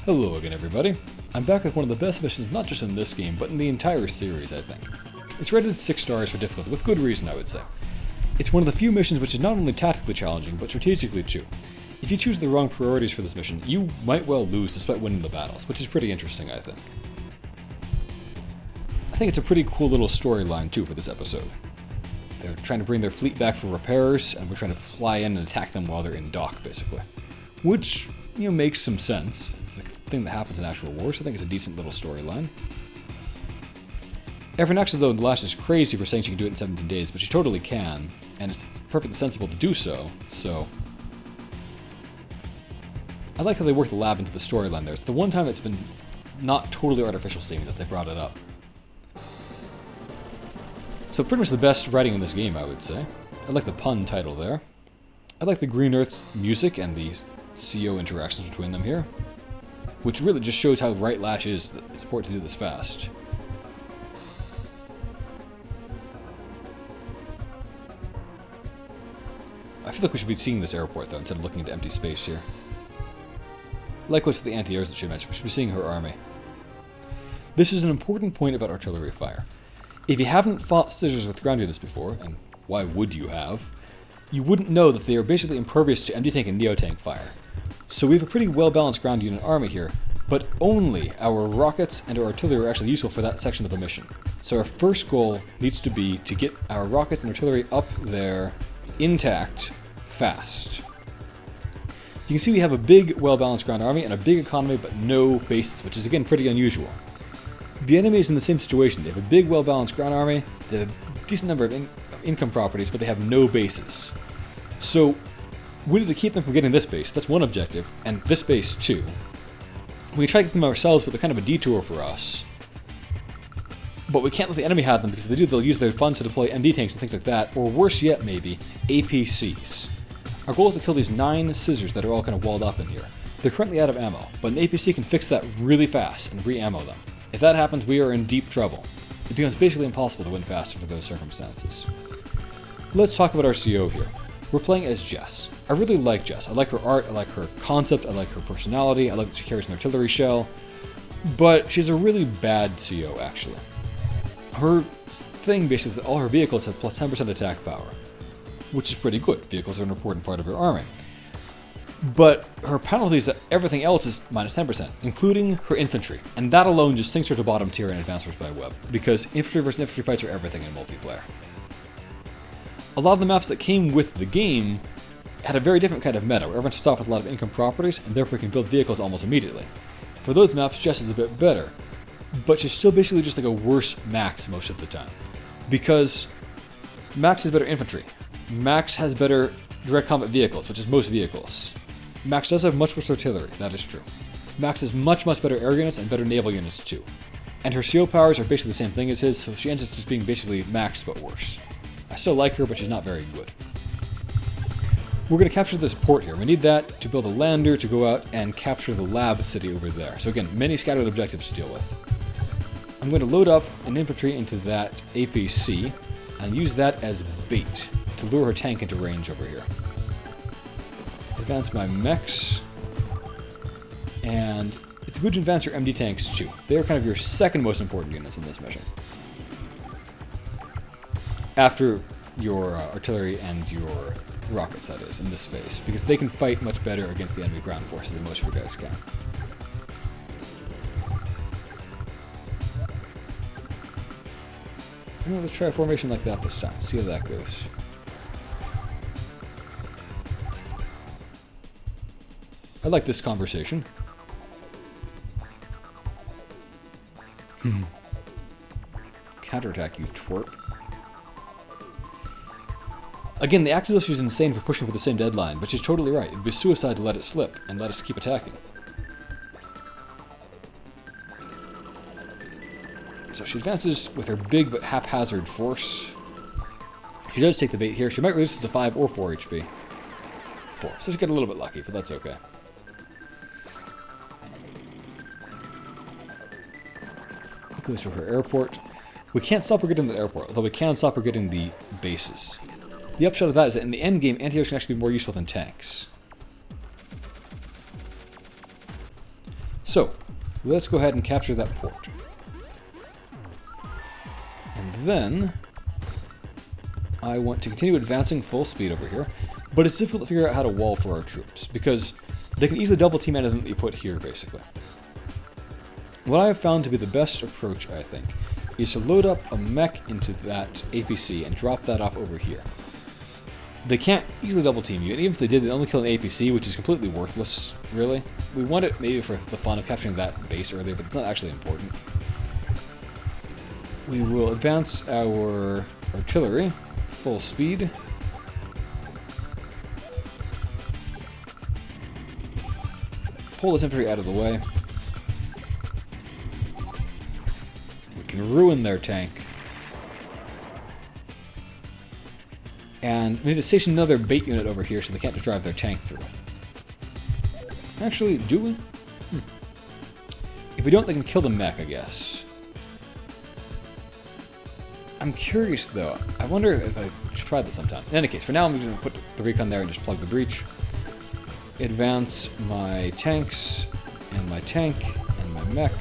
Hello again, everybody. I'm back with one of the best missions not just in this game, but in the entire series, I think. It's rated 6 stars for difficulty, with good reason, I would say. It's one of the few missions which is not only tactically challenging, but strategically too. If you choose the wrong priorities for this mission, you might well lose despite winning the battles, which is pretty interesting, I think. I think it's a pretty cool little storyline too for this episode. They're trying to bring their fleet back for repairs, and we're trying to fly in and attack them while they're in dock, basically. Which, makes some sense. It's a thing that happens in actual war, so I think it's a decent little storyline. Everyone acts as though Lash is crazy for saying she can do it in 17 days, but she totally can, and it's perfectly sensible to do so, I like how they work the lab into the storyline there. It's the one time it's been not totally artificial seeming that they brought it up. So pretty much the best writing in this game, I would say. I like the pun title there. I like the Green Earth's music and the CO interactions between them here, which really just shows how right Lash is that it's important to do this fast. I feel like we should be seeing this airport, though, instead of looking into empty space here. Likewise with the anti-airs that she mentioned, we should be seeing her army. This is an important point about artillery fire. If you haven't fought scissors with ground units before, and why would you have, you wouldn't know that they are basically impervious to MD tank and neo-tank fire. So we have a pretty well-balanced ground unit army here, but only our rockets and our artillery are actually useful for that section of the mission. So our first goal needs to be to get our rockets and artillery up there intact, fast. You can see we have a big, well-balanced ground army and a big economy, but no bases, which is again pretty unusual. The enemy is in the same situation. They have a big, well-balanced ground army, they have a decent number of income properties, but they have no bases. So we need to keep them from getting this base. That's one objective, and this base too. We can try to get them ourselves, but they're kind of a detour for us. But we can't let the enemy have them, because if they do, they'll use their funds to deploy MD tanks and things like that, or worse yet, maybe, APCs. Our goal is to kill these 9 scissors that are all kind of walled up in here. They're currently out of ammo, but an APC can fix that really fast and re-ammo them. If that happens, we are in deep trouble. It becomes basically impossible to win faster under those circumstances. Let's talk about our CO here. We're playing as Jess. I really like Jess. I like her art, I like her concept, I like her personality, I like that she carries an artillery shell. But she's a really bad CO, actually. Her thing basically is that all her vehicles have plus 10% attack power, which is pretty good. Vehicles are an important part of her army. But her penalty is that everything else is minus 10%, including her infantry. And that alone just sinks her to bottom tier in Advanced Wars by Web, because infantry versus infantry fights are everything in multiplayer. A lot of the maps that came with the game had a very different kind of meta, where everyone starts off with a lot of income properties, and therefore can build vehicles almost immediately. For those maps, Jess is a bit better, but she's still basically just like a worse Max most of the time. Because Max has better infantry. Max has better direct combat vehicles, which is most vehicles. Max does have much worse artillery, that is true. Max has much better air units and better naval units too. And her CO powers are basically the same thing as his, so she ends up just being basically Max but worse. I still like her, but she's not very good. We're going to capture this port here. We need that to build a lander to go out and capture the lab city over there. So again, many scattered objectives to deal with. I'm going to load up an infantry into that APC and use that as bait to lure her tank into range over here. Advance my mechs, and it's good to advance your MD tanks too. They're kind of your second most important units in this mission, after your artillery and your rockets, that is, in this phase, because they can fight much better against the enemy ground forces than most of you guys can. Let's try a formation like that this time, see how that goes. I like this conversation. Counterattack, you twerp. Again, the active is insane for pushing for the same deadline, but she's totally right. It'd be suicide to let it slip and let us keep attacking. So she advances with her big but haphazard force. She does take the bait here. She might reduce this to 5 or 4 HP. 4. So she got a little bit lucky, but that's okay. Goes for her airport. We can't stop her getting the airport, although we can stop her getting the bases. The upshot of that is that in the end game, anti-airs can actually be more useful than tanks. So, let's go ahead and capture that port. And then I want to continue advancing full speed over here, but it's difficult to figure out how to wall for our troops, because they can easily double team anything that you put here, basically. What I have found to be the best approach, I think, is to load up a mech into that APC and drop that off over here. They can't easily double team you, and even if they did, they only kill an APC, which is completely worthless, really. We want it maybe for the fun of capturing that base earlier, but it's not actually important. We will advance our artillery full speed. Pull this infantry out of the way. We can ruin their tank. And we need to station another bait unit over here so they can't just drive their tank through. Actually, do we? If we don't, they can kill the mech, I guess. I'm curious, though. I wonder if I should try that sometime. In any case, for now, I'm going to put the recon there and just plug the breach. Advance my tanks, and my tank, and my mech.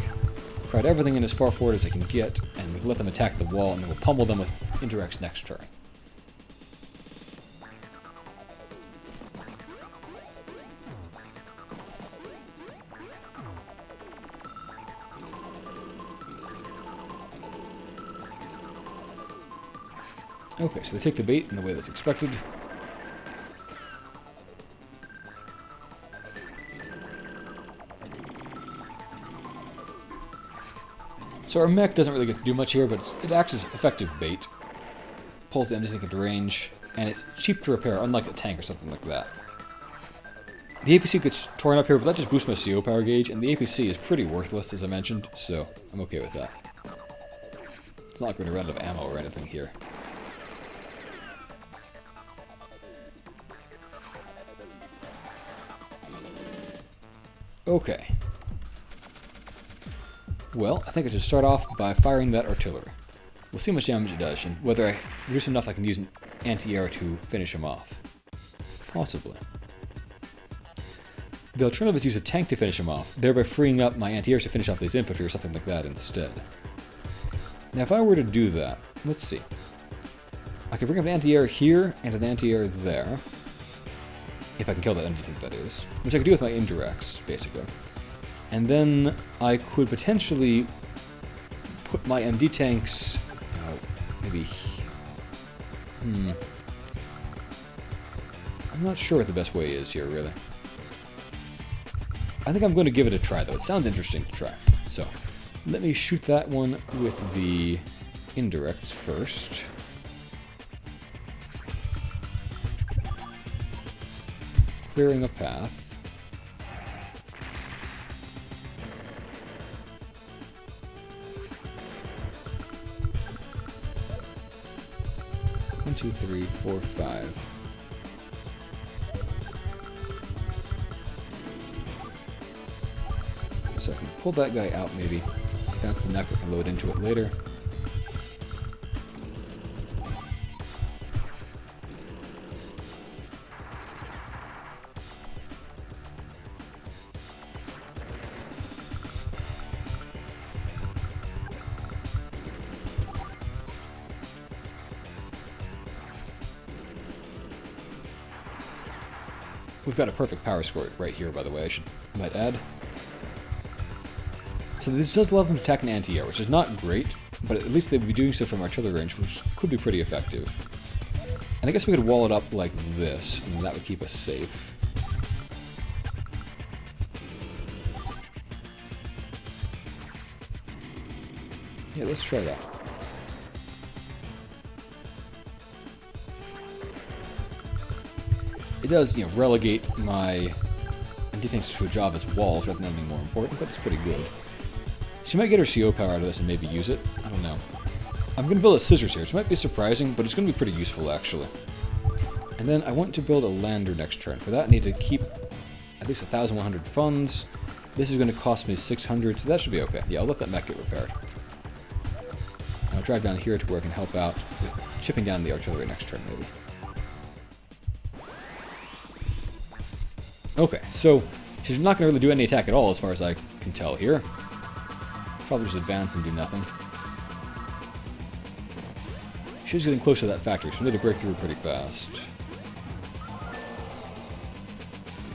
Crowd everything in as far forward as I can get, and we'll let them attack the wall, and then we'll pummel them with indirects next turn. Okay, so they take the bait in the way that's expected. So our mech doesn't really get to do much here, but it acts as effective bait. Pulls the empty tank into range, and it's cheap to repair, unlike a tank or something like that. The APC gets torn up here, but that just boosts my CO power gauge, and the APC is pretty worthless, as I mentioned, so I'm okay with that. It's not like we're going to run out of ammo or anything here. Okay. Well, I think I should start off by firing that artillery. We'll see how much damage it does, and whether I reduce enough I can use an anti-air to finish him off. Possibly. The alternative is use a tank to finish him off, thereby freeing up my anti-airs to finish off these infantry or something like that instead. Now if I were to do that, let's see. I could bring up an anti-air here and an anti-air there. If I can kill that empty tank, that is. Which I could do with my indirects, basically. And then I could potentially put my MD tanks... maybe... I'm not sure what the best way is here, really. I think I'm going to give it a try, though. It sounds interesting to try. So, let me shoot that one with the indirects first. Clearing a path. One, two, three, four, five. So I can pull that guy out, maybe. If that's the neck, we can load into it later. We've got a perfect power score right here, by the way, I might add. So this does allow them to attack an anti-air, which is not great, but at least they would be doing so from artillery range, which could be pretty effective. And I guess we could wall it up like this, and that would keep us safe. Yeah, let's try that. It does, relegate my anti-tanks to a job as walls rather than anything more important, but it's pretty good. She might get her CO power out of this and maybe use it. I don't know. I'm going to build a scissors here, which might be surprising, but it's going to be pretty useful, actually. And then I want to build a lander next turn. For that, I need to keep at least 1,100 funds. This is going to cost me 600, so that should be okay. Yeah, I'll let that mech get repaired. And I'll drive down here to where I can help out with chipping down the artillery next turn, maybe. Okay, so She's not going to really do any attack at all, as far as I can tell here. Probably just advance and do nothing. She's getting close to that factory, so we need to break through pretty fast.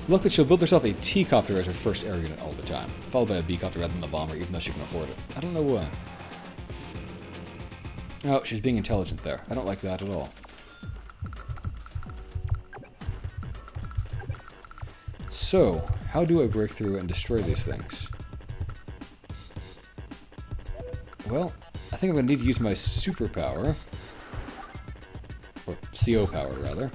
Luckily, she'll build herself a T-copter as her first air unit all the time, followed by a B-copter rather than the bomber, even though she can afford it. I don't know why. Oh, she's being intelligent there. I don't like that at all. So, how do I break through and destroy these things? Well, I think I'm going to need to use my superpower. Or CO power, rather.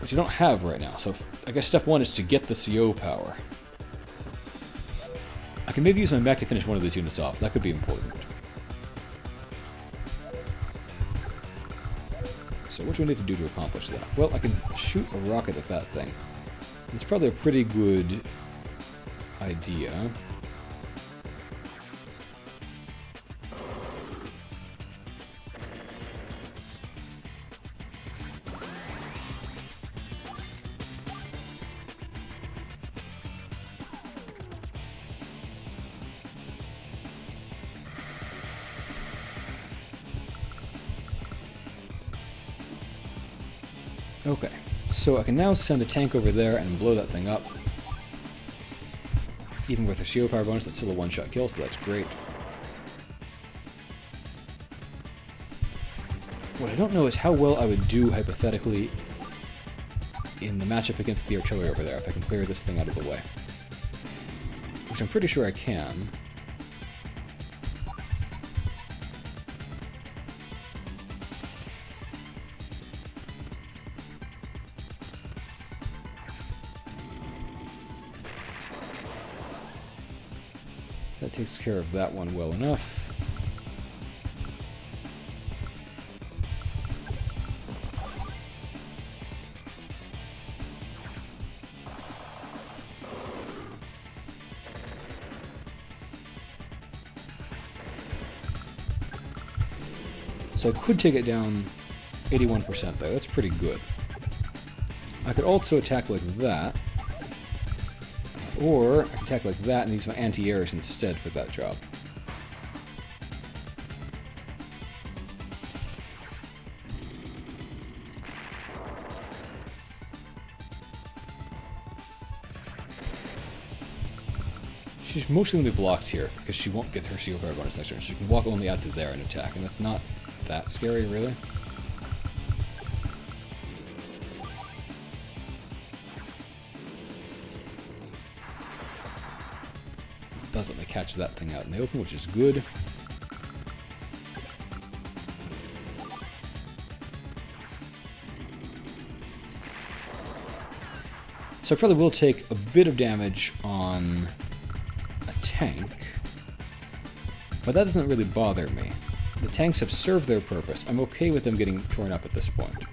Which I don't have right now, so I guess step one is to get the CO power. I can maybe use my mech to finish one of these units off. That could be important. So what do I need to do to accomplish that? Well, I can shoot a rocket at that thing. It's probably a pretty good idea. Okay, so I can now send a tank over there and blow that thing up. Even with a shield power bonus, that's still a one-shot kill, so that's great. What I don't know is how well I would do, hypothetically, in the matchup against the artillery over there, if I can clear this thing out of the way. Which I'm pretty sure I can. That takes care of that one well enough. So I could take it down 81% there. That's pretty good. I could also attack like that. Or I can attack like that and use my anti-airs instead for that job. She's mostly going to be blocked here because she won't get her shield power bonus next turn. She can walk only out to there and attack, and that's not that scary, really. Does let me catch that thing out in the open, which is good. So I probably will take a bit of damage on a tank, but that doesn't really bother me. The tanks have served their purpose. I'm okay with them getting torn up at this point.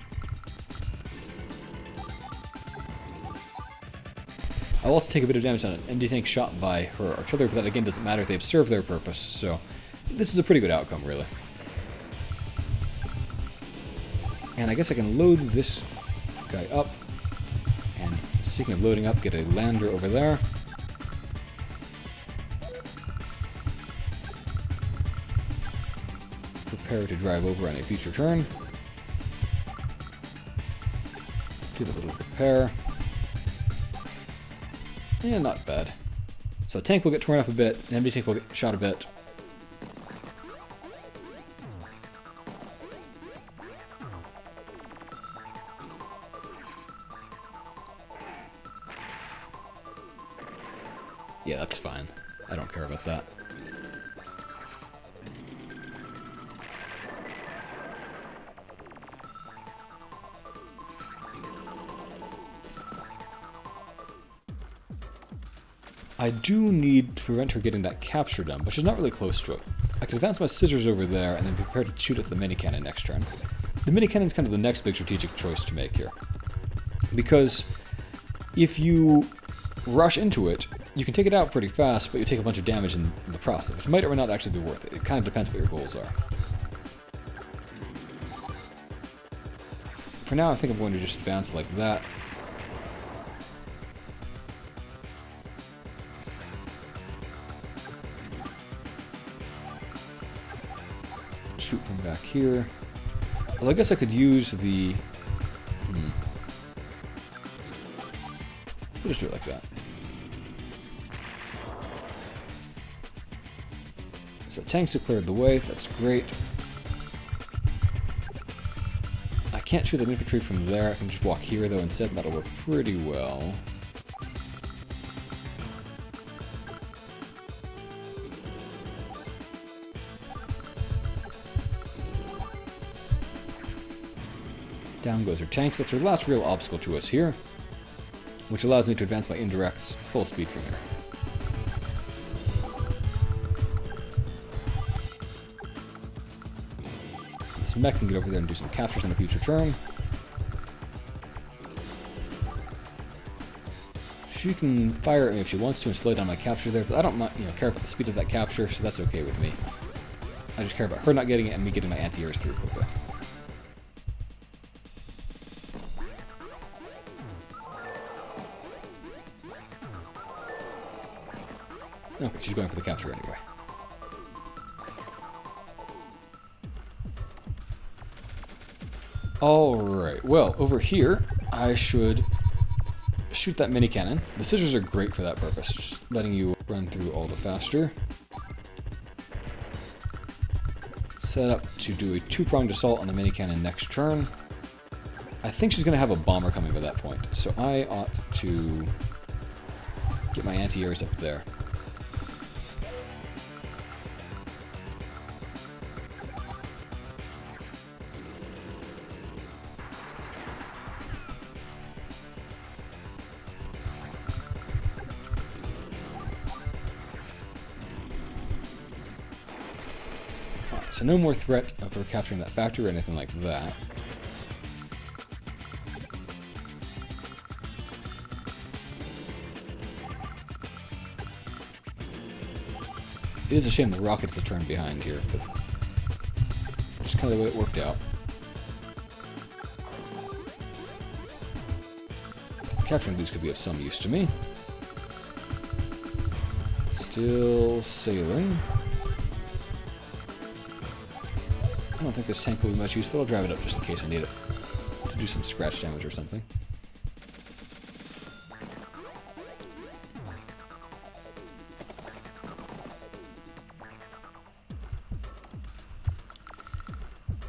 I'll also take a bit of damage on an enemy tank shot by her artillery, but that again doesn't matter. They've served their purpose, so this is a pretty good outcome, really. And I guess I can load this guy up. And speaking of loading up, get a lander over there. Prepare to drive over on a future turn. Do the little repair. Yeah, not bad. So tank will get torn up a bit, and enemy tank will get shot a bit. Yeah, that's fine. I don't care about that. I do need to prevent her getting that capture done, but she's not really close to it. I can advance my scissors over there and then prepare to shoot at the mini-cannon next turn. The mini-cannon is kind of the next big strategic choice to make here. Because if you rush into it, you can take it out pretty fast, but you take a bunch of damage in the process, which might or might not actually be worth it. It kind of depends what your goals are. For now, I think I'm going to just advance like that. shoot from back here. Well, I guess I could use the... We'll just do it like that. So tanks have cleared the way. That's great. I can't shoot the infantry from there. I can just walk here, though, instead. That'll work pretty well. Down goes our tanks. That's our last real obstacle to us here, which allows me to advance my indirects full speed from here. This mech can get over there and do some captures on a future turn. She can fire at me if she wants to and slow down my capture there, but I don't care about the speed of that capture, so that's okay with me. I just care about her not getting it and me getting my anti-airs through quickly. Okay, she's going for the capture anyway. Alright, well, over here, I should shoot that mini cannon. The scissors are great for that purpose, just letting you run through all the faster. Set up to do a two-pronged assault on the mini cannon next turn. I think she's going to have a bomber coming by that point, so I ought to get my anti-airs up there. So no more threat of her capturing that factory or anything like that. It is a shame the rocket's a turn behind here, but just kind of the way it worked out. Capturing these could be of some use to me. Still sailing. I don't think this tank will be much use, but I'll drive it up just in case I need it to do some scratch damage or something.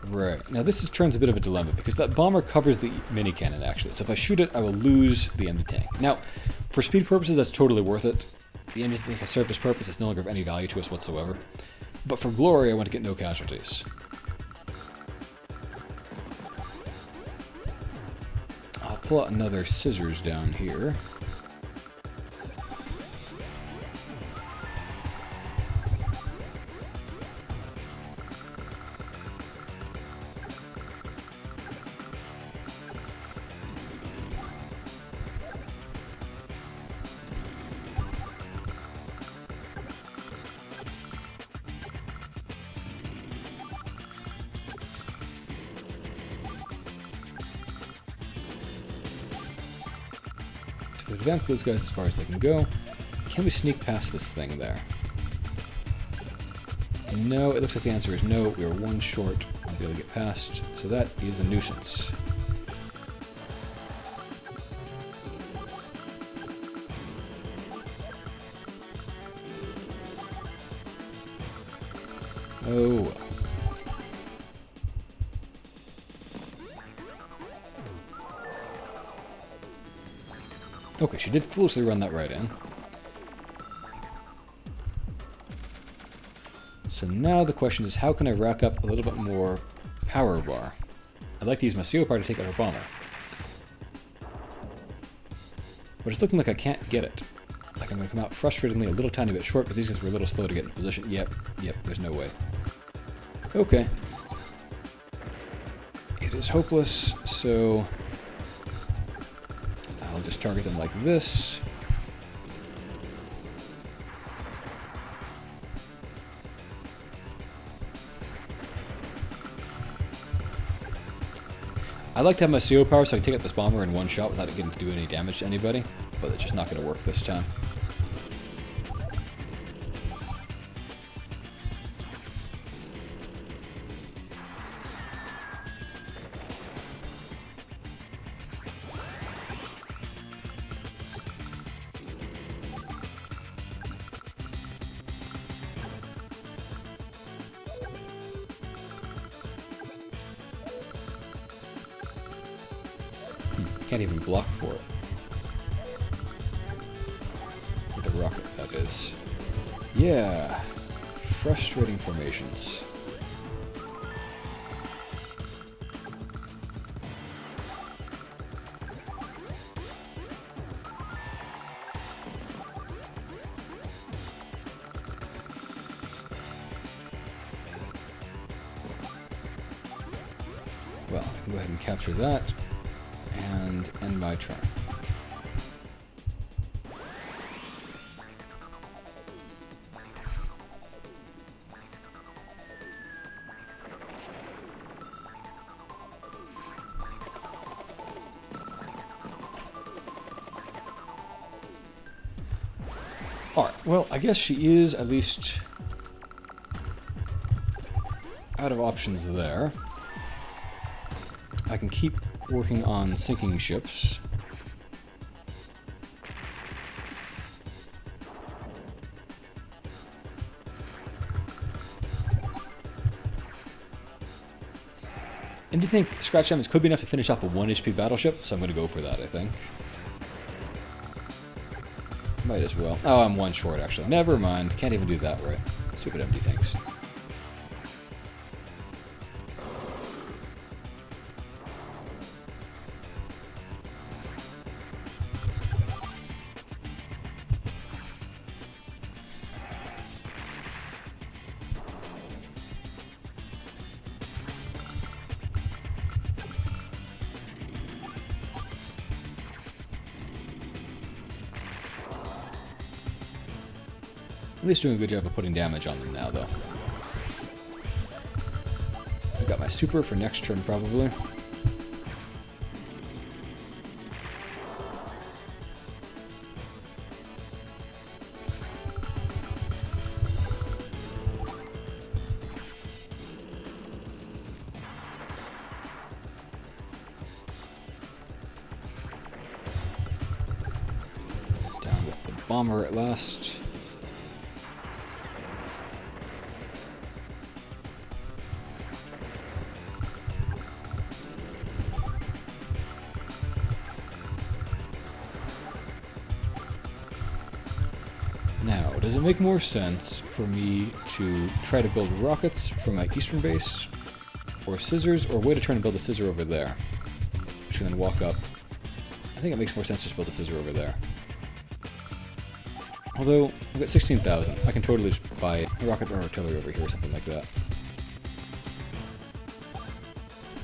Right, now this turns a bit of a dilemma, because that bomber covers the mini cannon actually, so if I shoot it, I will lose the enemy tank. Now, for speed purposes, that's totally worth it. The enemy tank has served its purpose, it's no longer of any value to us whatsoever. But for glory, I want to get no casualties. I'll pull out another scissors down here. Advance those guys as far as they can go. Can we sneak past this thing there? No, it looks like the answer is no. We are one short. I'll be able to get past. So that is a nuisance. Oh well. Okay, she did foolishly run that right in. So now the question is, how can I rack up a little bit more power bar? I'd like to use my CO power to take out her bomber. But it's looking like I can't get it. Like I'm going to come out frustratingly a little tiny bit short because these guys were a little slow to get in position. Yep, there's no way. Okay. It is hopeless, so I'll just target them like this. I like to have my CO power so I can take out this bomber in one shot without it getting to do any damage to anybody, but it's just not going to work this time. Can't even block for it. With a rocket, that is. Yeah. Frustrating formations. Well, I can go ahead and capture that, and end my turn. Alright, well, I guess she is at least out of options there. I can keep working on sinking ships. And do you think scratch damage could be enough to finish off a 1 HP battleship? So I'm going to go for that, I think. Might as well. Oh, I'm 1 short, actually. Never mind. Can't even do that right. Stupid empty tanks. At least doing a good job of putting damage on them now, though. I got my super for next turn, probably. Down with the bomber at last. Now, does it make more sense for me to try to build rockets from my eastern base, or scissors, or wait a turn and build a scissor over there, which can then walk up? I think it makes more sense to just build a scissor over there. Although, I've got 16,000. I can totally just buy a rocket or artillery over here or something like that.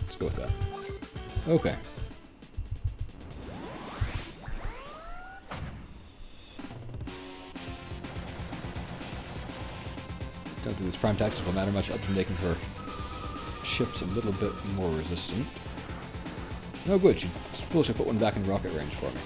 Let's go with that. Okay. Don't think this prime tactics will matter much other than making her ships a little bit more resistant. No good, she foolishly put one back in rocket range for me.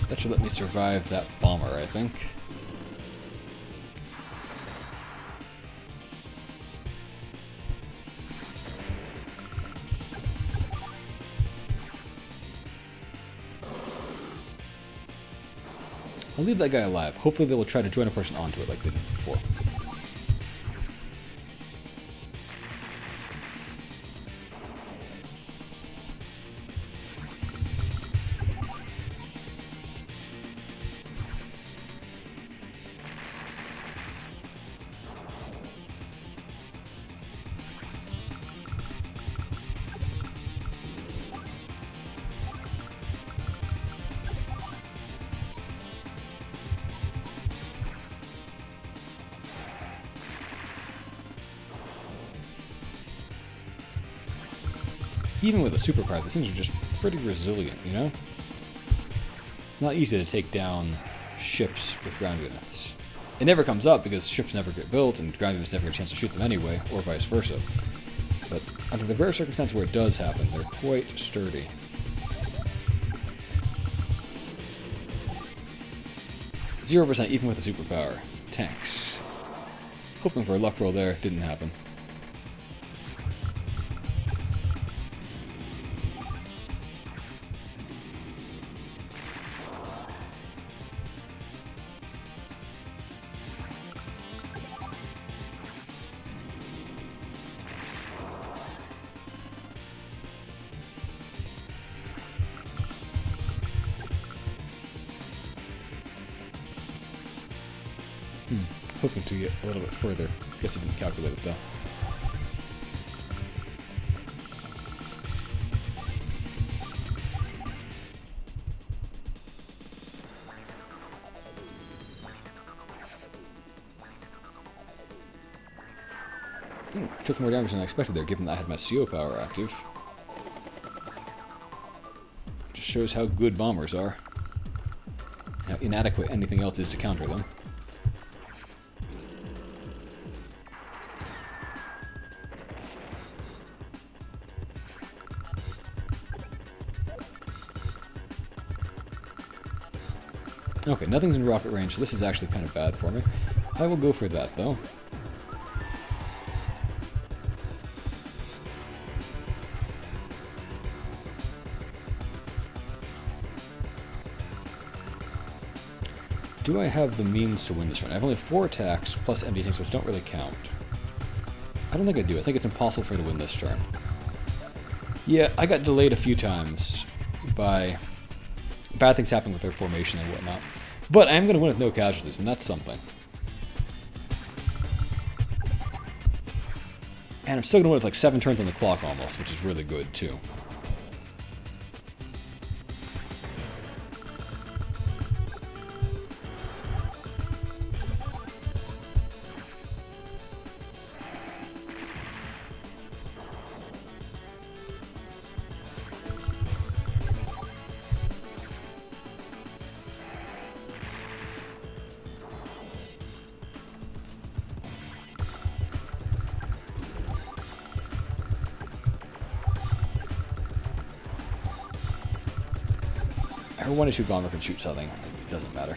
That should let me survive that bomber, I think. I'll leave that guy alive. Hopefully they will try to join a person onto it like they did before. Even with a superpower, these things are just pretty resilient, you know? It's not easy to take down ships with ground units. It never comes up because ships never get built and ground units never get a chance to shoot them anyway, or vice versa. But Under the rare circumstance where it does happen, they're quite sturdy. %, even with a superpower. Tanks. Hoping for a luck roll there, didn't happen. Hoping to get a little bit further. Guess I didn't calculate it though. Ooh, took more damage than I expected there, given that I had my CO power active. Just shows how good bombers are. How inadequate anything else is to counter them. Okay, nothing's in rocket range, so this is actually kind of bad for me. I will go for that, though. Do I have the means to win this run? I have only 4 attacks, plus empty tanks, which don't really count. I don't think I do. I think it's impossible for me to win this turn. Yeah, I got delayed a few times by bad things happening with their formation and whatnot. But I am going to win with no casualties, and that's something. And I'm still going to win with like 7 turns on the clock almost, which is really good too. Her 1 or 2 bomber can shoot something. It doesn't matter.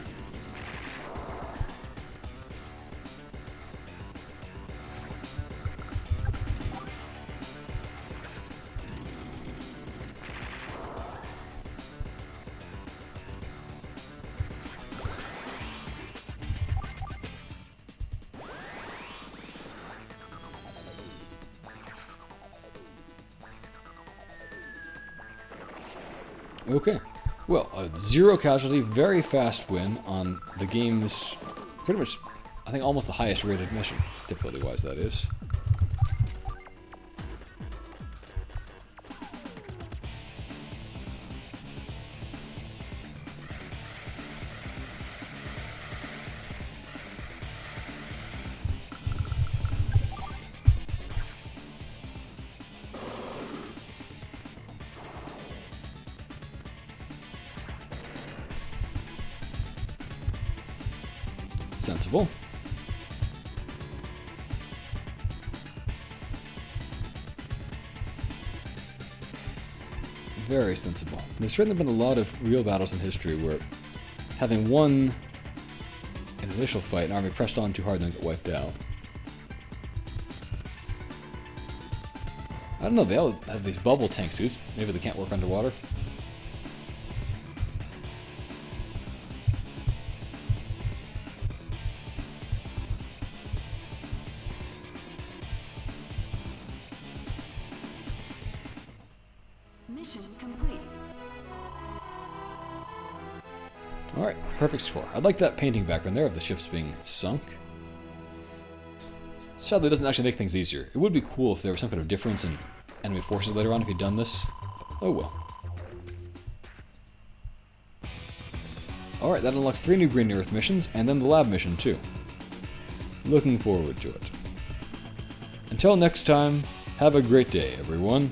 Okay. Well, a 0 casualty, very fast win on the game's pretty much, I think, almost the highest rated mission, difficulty-wise, that is. Sensible. Very sensible. There's certainly been a lot of real battles in history where having won an initial fight, an army pressed on too hard and then got wiped out. I don't know, they all have these bubble tank suits. Maybe they can't work underwater. Mission complete. Alright, perfect score. I like that painting background there of the ships being sunk. Sadly, it doesn't actually make things easier. It would be cool if there was some kind of difference in enemy forces later on if you'd done this. Oh well. Alright, that unlocks 3 new Green Earth missions, and then the lab mission too. Looking forward to it. Until next time, have a great day, everyone.